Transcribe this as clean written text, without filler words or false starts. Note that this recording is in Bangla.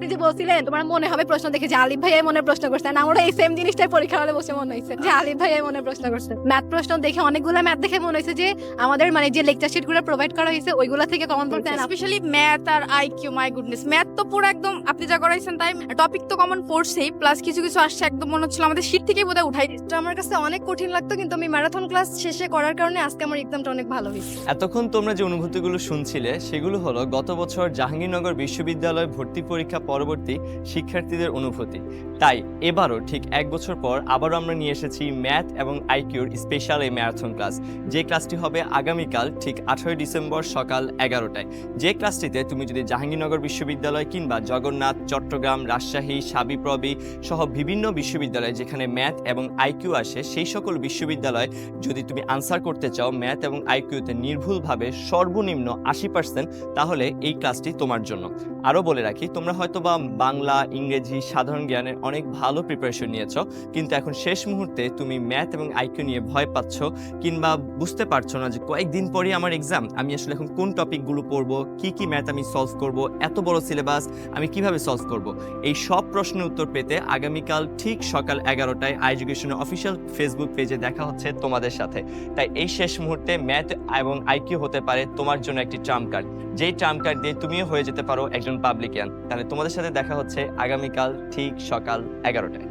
আপনি যে বলছিলেন তোমার মনে হবে প্রশ্ন দেখে যে আলিফ ভাই মনে প্রশ্ন করছে, না আমরা এই সেম জিনিসটাই পরীক্ষা হলে বসে মনে হয়েছে যে আলিফ ভাই মনে প্রশ্ন করছে। ম্যাথ প্রশ্ন দেখে অনেকগুলো ম্যাথ দেখে মনে হয়েছে যে আমাদের মানে যে লেকচার শিট গুলো প্রোভাইড করা হয়েছে ওইগুলা থেকে কমন পড়ছে না। স্পেশালি ম্যাথ আর আইকিউ, মাই গুডনেস, ম্যাথ তো পুরো একদম আপনি যা করাইছেন তাই, টপিক তো কমন পড়ছেই, প্লাস কিছু কিছু আসছে একদম মনে হচ্ছিল আমাদের শীট থেকেই বোধহয় উঠাই দিচ্ছে। এটা আমার কাছে অনেক কঠিন লাগতো, কিন্তু আমি ম্যারাথন ক্লাস শেষে করার কারণে আজকে আমার এক্সামটা অনেক ভালো হয়েছে। এতক্ষণ তোমরা যে অনুভূতিগুলো শুনছিলে সেগুলো হলো গত বছর জাহাঙ্গীরনগর বিশ্ববিদ্যালয় ভর্তি পরীক্ষা পরবর্তী শিক্ষার্থীদের অনুভূতি। তাই এবারও ঠিক 1 বছর পর আবারও আমরা নিয়ে এসেছি ম্যাথ এবং আইকিউর স্পেশাল এই ম্যারাথন ক্লাস, যে ক্লাসটি হবে আগামীকাল ঠিক 18 ডিসেম্বর সকাল 11টায়। যে ক্লাসটিতে তুমি যদি জাহাঙ্গীরনগর বিশ্ববিদ্যালয় কিংবা জগন্নাথ, চট্টগ্রাম, রাজশাহী, সাবিপ্রবি সহ বিভিন্ন বিশ্ববিদ্যালয় যেখানে ম্যাথ এবং আইকিউ আসে সেই সকল বিশ্ববিদ্যালয় যদি তুমি আনসার করতে চাও ম্যাথ এবং আইকিউতে নির্ভুলভাবে সর্বনিম্ন 80%, তাহলে এই ক্লাসটি তোমার জন্য। আরও বলে রাখি, তোমরা হয়তো বা বাংলা, ইংরেজি, সাধারণ জ্ঞানের অনেক ভালো প্রিপারেশন নিয়েছো, কিন্তু এখন শেষ মুহূর্তে তুমি ম্যাথ এবং আইকিউ নিয়ে ভয় পাচ্ছ কিংবা বুঝতে পারছো না যে কয়েকদিন পরেই আমার এক্সাম, আমি আসলে এখন কোন টপিকগুলো পড়বো, কি ম্যাথ আমি সলভ করব, এত বড় সিলেবাস আমি কিভাবে সলভ করব। এই সব প্রশ্নের উত্তর পেতে আগামীকাল ঠিক সকাল 11টায় আইএডুকেশনের অফিসিয়াল ফেসবুক পেজে দেখা হচ্ছে তোমাদের সাথে। তাই এই শেষ মুহূর্তে ম্যাথ এবং আইকিউ হতে পারে তোমার জন্য একটি ট্রাম্প কার্ড, যেই ট্রাম্প কার্ড দিয়ে তুমিও হয়ে যেতে পারো একজন পাবলিকিয়ান। তাহলে তোমাদের সাথে দেখা হচ্ছে আগামীকাল ঠিক সকাল 11টায়।